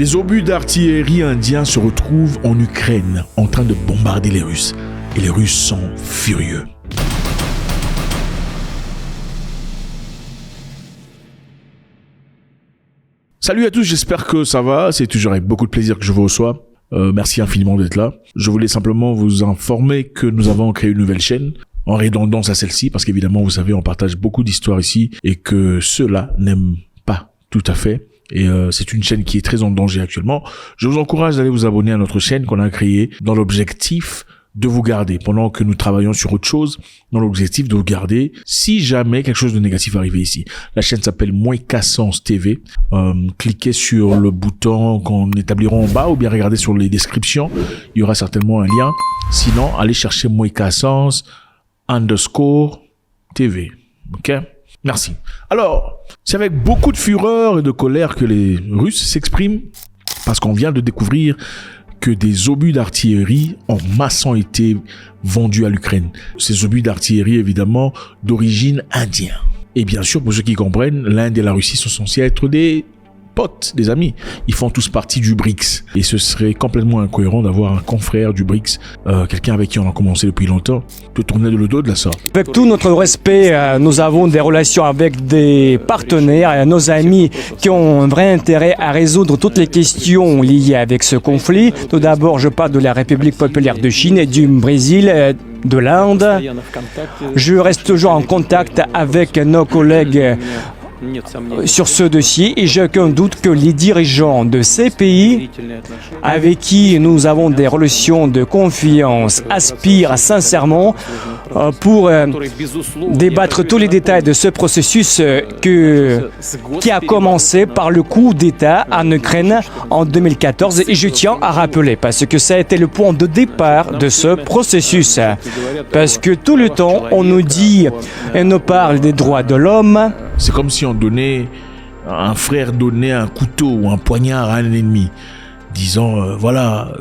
Des obus d'artillerie indiens se retrouvent en Ukraine en train de bombarder les Russes. Et les Russes sont furieux. Salut à tous, j'espère que ça va. C'est toujours avec beaucoup de plaisir que je vous reçois. Merci infiniment d'être là. Je voulais simplement vous informer que nous avons créé une nouvelle chaîne en redondance à celle-ci parce qu'évidemment, vous savez, on partage beaucoup d'histoires ici et que ceux-là n'aiment pas tout à fait. Et c'est une chaîne qui est très en danger actuellement. Je vous encourage d'aller vous abonner à notre chaîne qu'on a créée dans l'objectif de vous garder pendant que nous travaillons sur autre chose, dans l'objectif de vous garder si jamais quelque chose de négatif arrivait ici. La chaîne s'appelle Moïka-Sens TV. Cliquez sur le bouton qu'on établira en bas ou bien regardez sur les descriptions. Il y aura certainement un lien. Sinon, allez chercher Moïka-Sens _TV. Ok? Merci. Alors, c'est avec beaucoup de fureur et de colère que les Russes s'expriment parce qu'on vient de découvrir que des obus d'artillerie en masse ont été vendus à l'Ukraine. Ces obus d'artillerie, évidemment, d'origine indienne. Et bien sûr, pour ceux qui comprennent, l'Inde et la Russie sont censés être des potes, des amis. Ils font tous partie du BRICS. Et ce serait complètement incohérent d'avoir un confrère du BRICS, quelqu'un avec qui on a commencé depuis longtemps, te tourner le dos de la sorte. Avec tout notre respect, nous avons des relations avec des partenaires, nos amis qui ont un vrai intérêt à résoudre toutes les questions liées avec ce conflit. Tout d'abord, je parle de la République populaire de Chine et du Brésil, de l'Inde. Je reste toujours en contact avec nos collègues sur ce dossier et j'ai aucun doute que les dirigeants de ces pays avec qui nous avons des relations de confiance aspirent sincèrement pour débattre tous les détails de ce processus qui a commencé par le coup d'État en Ukraine en 2014 et je tiens à rappeler parce que ça a été le point de départ de ce processus parce que tout le temps on nous dit et nous parle des droits de l'homme. C'est comme si un frère donnait un couteau ou un poignard à un ennemi, disant voilà,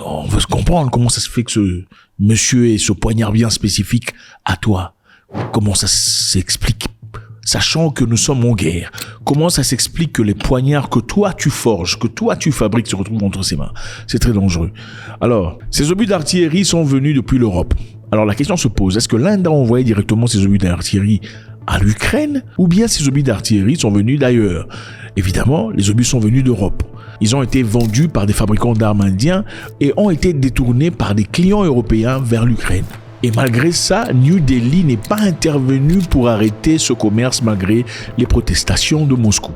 on veut se comprendre comment ça se fait que ce monsieur ait ce poignard bien spécifique à toi. Comment ça s'explique, sachant que nous sommes en guerre. Comment ça s'explique que les poignards que toi tu forges, que toi tu fabriques se retrouvent entre ses mains? C'est très dangereux. Alors, ces obus d'artillerie sont venus depuis l'Europe. Alors la question se pose, est-ce que l'Inde a envoyé directement ces obus d'artillerie à l'Ukraine, ou bien ces obus d'artillerie sont venus d'ailleurs? Évidemment, les obus sont venus d'Europe. Ils ont été vendus par des fabricants d'armes indiens et ont été détournés par des clients européens vers l'Ukraine. Et malgré ça, New Delhi n'est pas intervenu pour arrêter ce commerce malgré les protestations de Moscou.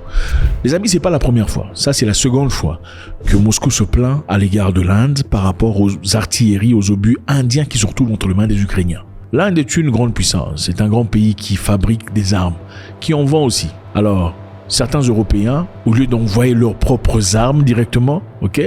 Les amis, c'est pas la première fois. Ça, c'est la seconde fois que Moscou se plaint à l'égard de l'Inde par rapport aux artilleries, aux obus indiens qui se retrouvent entre les mains des Ukrainiens. L'Inde est une grande puissance, c'est un grand pays qui fabrique des armes, qui en vend aussi. Alors, certains Européens, au lieu d'envoyer leurs propres armes directement,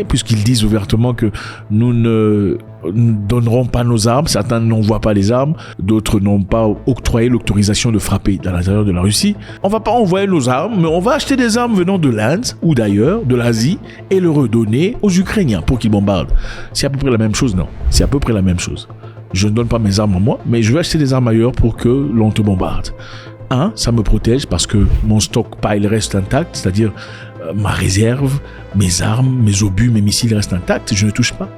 puisqu'ils disent ouvertement que nous ne donnerons pas nos armes, certains n'envoient pas les armes, d'autres n'ont pas octroyé l'autorisation de frapper à l'intérieur de la Russie. On va pas envoyer nos armes, mais on va acheter des armes venant de l'Inde ou d'ailleurs, de l'Asie, et le redonner aux Ukrainiens pour qu'ils bombardent. C'est à peu près la même chose, non? C'est à peu près la même chose. Je ne donne pas mes armes à moi, mais je vais acheter des armes ailleurs pour que l'on te bombarde. Ça me protège parce que mon stockpile reste intact, c'est-à-dire ma réserve, mes armes, mes obus, mes missiles restent intacts, je ne touche pas.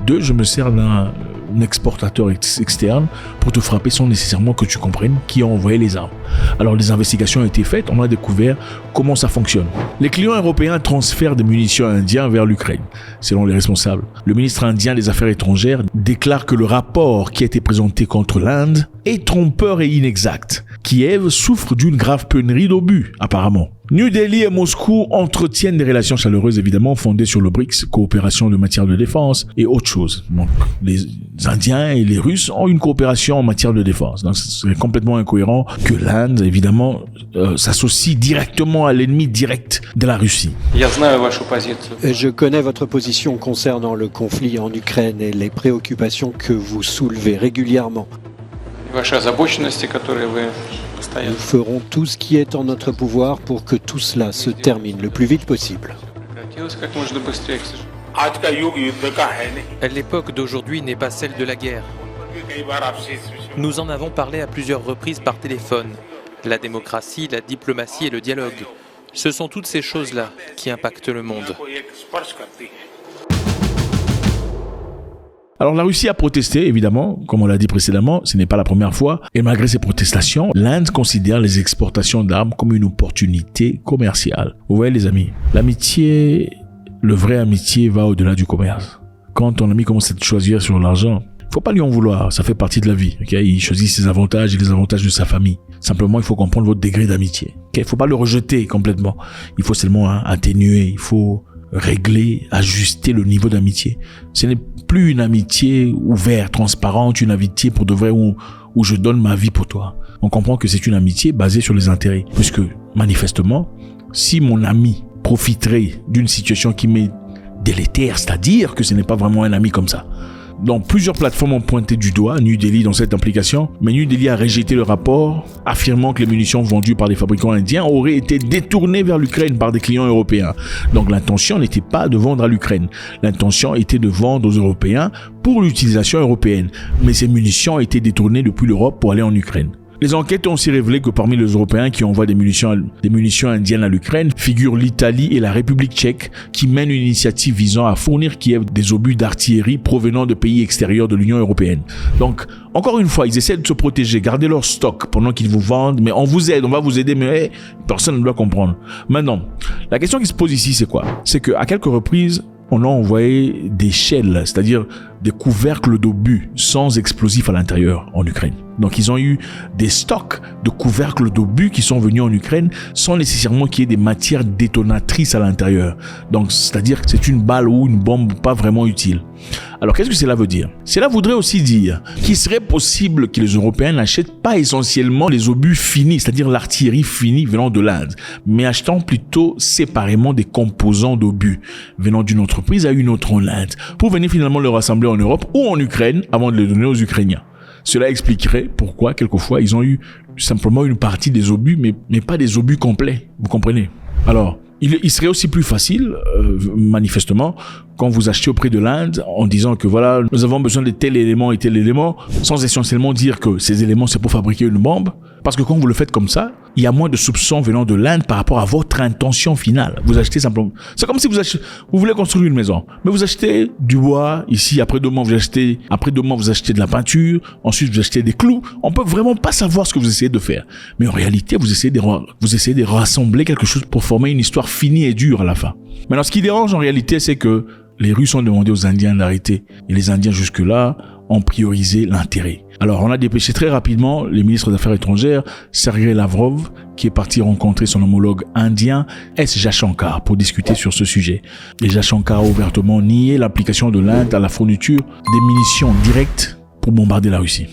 2, je me sers d'un exportateur externe pour te frapper sans nécessairement que tu comprennes qui a envoyé les armes. Alors les investigations ont été faites, on a découvert comment ça fonctionne. Les clients européens transfèrent des munitions indiennes vers l'Ukraine, selon les responsables. Le ministre indien des Affaires étrangères déclare que le rapport qui a été présenté contre l'Inde est trompeur et inexact. Kiev souffre d'une grave pénurie d'obus, apparemment. New Delhi et Moscou entretiennent des relations chaleureuses, évidemment, fondées sur le BRICS, coopération en matière de défense et autre chose. Donc, les Indiens et les Russes ont une coopération en matière de défense. Donc, c'est complètement incohérent que l'Inde, évidemment, s'associe directement à l'ennemi direct de la Russie. Je connais votre position concernant le conflit en Ukraine et les préoccupations que vous soulevez régulièrement. Nous ferons tout ce qui est en notre pouvoir pour que tout cela se termine le plus vite possible. L'époque d'aujourd'hui n'est pas celle de la guerre. Nous en avons parlé à plusieurs reprises par téléphone. La démocratie, la diplomatie et le dialogue. Ce sont toutes ces choses-là qui impactent le monde. Alors la Russie a protesté, évidemment, comme on l'a dit précédemment, ce n'est pas la première fois. Et malgré ces protestations, l'Inde considère les exportations d'armes comme une opportunité commerciale. Vous voyez les amis, l'amitié, le vrai amitié va au-delà du commerce. Quand ton ami commence à te choisir sur l'argent, faut pas lui en vouloir, ça fait partie de la vie. Okay? Il choisit ses avantages et les avantages de sa famille. Simplement, il faut comprendre votre degré d'amitié. Okay? Faut pas le rejeter complètement. Il faut seulement atténuer, il faut régler, ajuster le niveau d'amitié. Ce n'est plus une amitié ouverte, transparente, une amitié pour de vrai où je donne ma vie pour toi. On comprend que c'est une amitié basée sur les intérêts. Puisque, manifestement, si mon ami profiterait d'une situation qui m'est délétère, c'est-à-dire que ce n'est pas vraiment un ami comme ça. Donc, plusieurs plateformes ont pointé du doigt New Delhi dans cette implication, mais New Delhi a rejeté le rapport, affirmant que les munitions vendues par des fabricants indiens auraient été détournées vers l'Ukraine par des clients européens. Donc, l'intention n'était pas de vendre à l'Ukraine. L'intention était de vendre aux Européens pour l'utilisation européenne. Mais ces munitions ont été détournées depuis l'Europe pour aller en Ukraine. Les enquêtes ont aussi révélé que parmi les Européens qui envoient des munitions indiennes à l'Ukraine figurent l'Italie et la République tchèque qui mènent une initiative visant à fournir Kiev des obus d'artillerie provenant de pays extérieurs de l'Union européenne. Donc, encore une fois, ils essaient de se protéger, garder leur stock pendant qu'ils vous vendent, mais on vous aide, on va vous aider, mais personne ne doit comprendre. Maintenant, la question qui se pose ici, c'est quoi? C'est qu'à quelques reprises, on a envoyé des shells, c'est-à-dire des couvercles d'obus sans explosifs à l'intérieur en Ukraine. Donc ils ont eu des stocks de couvercles d'obus qui sont venus en Ukraine sans nécessairement qu'il y ait des matières détonatrices à l'intérieur. Donc c'est-à-dire que c'est une balle ou une bombe pas vraiment utile. Alors qu'est-ce que cela veut dire? Cela voudrait aussi dire qu'il serait possible que les Européens n'achètent pas essentiellement les obus finis, c'est-à-dire l'artillerie finie venant de l'Inde, mais achetant plutôt séparément des composants d'obus venant d'une entreprise à une autre en Inde pour venir finalement le rassembler en Europe ou en Ukraine avant de les donner aux Ukrainiens. Cela expliquerait pourquoi, quelquefois, ils ont eu simplement une partie des obus, mais pas des obus complets. Vous comprenez? Alors, il serait aussi plus facile, manifestement, quand vous achetez auprès de l'Inde en disant que voilà, nous avons besoin de tel élément et tel élément, sans essentiellement dire que ces éléments c'est pour fabriquer une bombe. Parce que quand vous le faites comme ça, il y a moins de soupçons venant de l'Inde par rapport à votre intention finale. Vous achetez simplement. C'est comme si vous voulez construire une maison, mais vous achetez du bois ici. Après 2 mois, vous achetez de la peinture. Ensuite, vous achetez des clous. On peut vraiment pas savoir ce que vous essayez de faire. Mais en réalité, vous essayez de rassembler quelque chose pour former une histoire finie et dure à la fin. Maintenant, ce qui dérange en réalité, c'est que les Russes ont demandé aux Indiens d'arrêter. Et les Indiens, jusque-là, ont priorisé l'intérêt. Alors, on a dépêché très rapidement le ministre des Affaires étrangères, Sergei Lavrov, qui est parti rencontrer son homologue indien, S. Jaishankar, pour discuter sur ce sujet. Et Jaishankar a ouvertement nié l'application de l'Inde à la fourniture des munitions directes pour bombarder la Russie.